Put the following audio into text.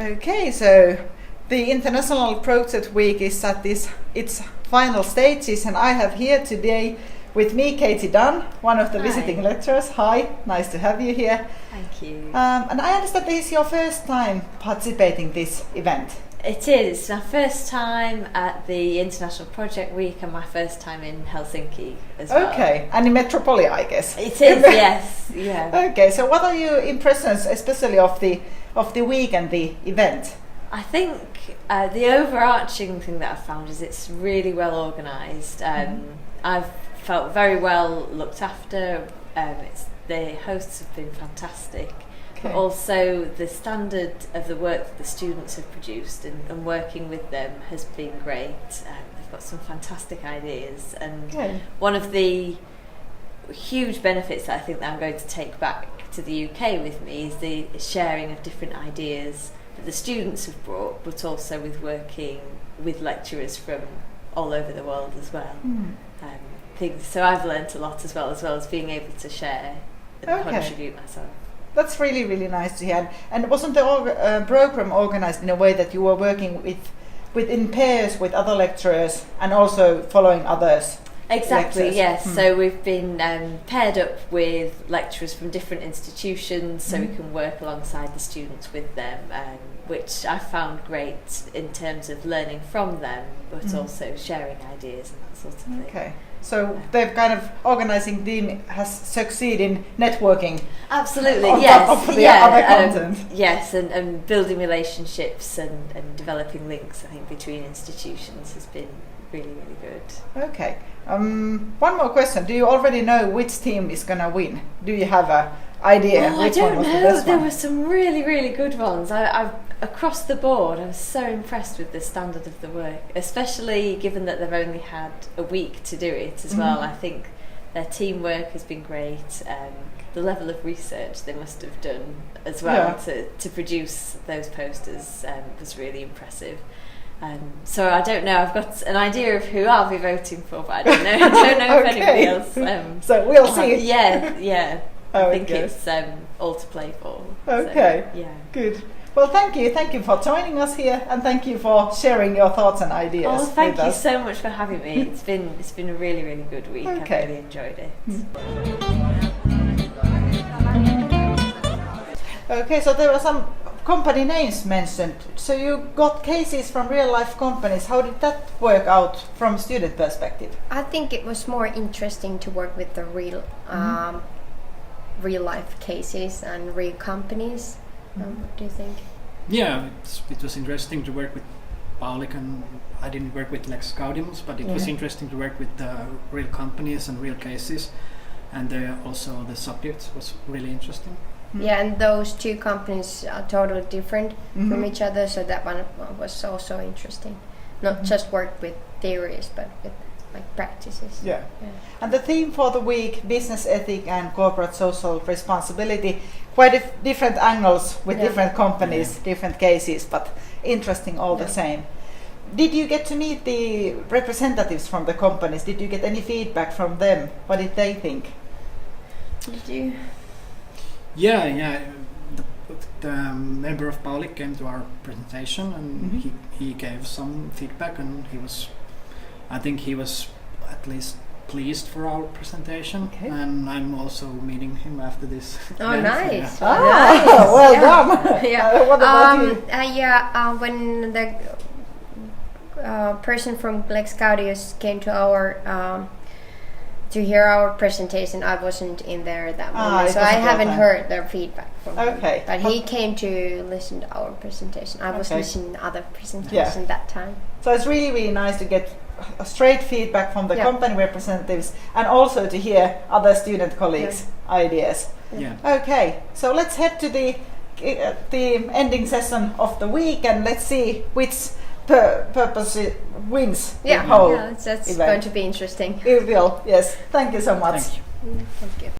Okay, so the International Project Week is at its final stages, and I have here today with me Katie Dunn, one of the visiting lecturers. Hi, nice to have you here. Thank you. And I understand this is your first time participating in this event. It is my first time at the International Project Week and my first time in Helsinki as well. Okay, and in Metropolia, I guess. It is, yes. Yeah. Okay, so what are your impressions, especially of the week and the event? I think the overarching thing that I've found is it's really well organised. I've felt very well looked after. The hosts have been fantastic. Okay. Also, the standard of the work that the students have produced and working with them has been great. They've got some fantastic ideas, and one of the huge benefits that I think that I'm going to take back to the UK with me is the sharing of different ideas that the students have brought, but also with working with lecturers from all over the world as well. So I've learnt a lot as well as being able to share and contribute myself. That's really, really nice to hear. And wasn't the program organised in a way that you were working in pairs with other lecturers and also following others? Exactly, lectures? yes. So we've been paired up with lecturers from different institutions so we can work alongside the students with them, which I found great in terms of learning from them, but also sharing ideas and that sort of thing. Okay. So they've kind of organising team has succeeded in networking. Absolutely, on yes. top of the other content. Yes, and building relationships and developing links, I think, between institutions has been really, really good. Okay. One more question. Do you already know which team is going to win? Do you have an idea which one was the best one? There were some really, really good ones. Across the board, I was so impressed with the standard of the work, especially given that they've only had a week to do it as well. I think their teamwork has been great. The level of research they must have done as well to produce those posters was really impressive. So I don't know. I've got an idea of who I'll be voting for, but I don't know. I don't know if anybody else. So we'll see. Yeah. I think it's all to play for. Okay. So, yeah. Good. Well, thank you for joining us here, and thank you for sharing your thoughts and ideas. Oh, thank you so much for having me. It's been a really, really good week. I've really enjoyed it. Okay, so there were some company names mentioned. So you got cases from real life companies. How did that work out from student perspective? I think it was more interesting to work with the real life cases and real companies. What do you think? Yeah, it was interesting to work with Paulik, and I didn't work with Lex Gaudimus, but it was interesting to work with real companies and real cases, and also the subject was really interesting. Yeah, and those two companies are totally different from each other, so that one was also interesting. Not just work with theories, but with practices. Yeah. And the theme for the week, business ethic and corporate social responsibility, quite different angles with different companies, different cases, but interesting all the same. Did you get to meet the representatives from the companies? Did you get any feedback from them? What did they think? Did you? Yeah. The member of Paulik came to our presentation, and he gave some feedback, and I think he was at least pleased for our presentation, and I'm also meeting him after this. Oh, nice! Yeah. Nice. Well done. What about you? When the person from Lex Gaudius came to our to hear our presentation, I wasn't in there at that moment, so I haven't heard their feedback from him. But he came to listen to our presentation. I was listening to other presentations that time. So it's really, really nice to get a straight feedback from the company representatives, and also to hear other student colleagues' ideas. Okay, so let's head to the ending session of the week, and let's see which purpose wins the whole that's event. going to be interesting. It will, yes. Thank you so much. Thank you. Thank you.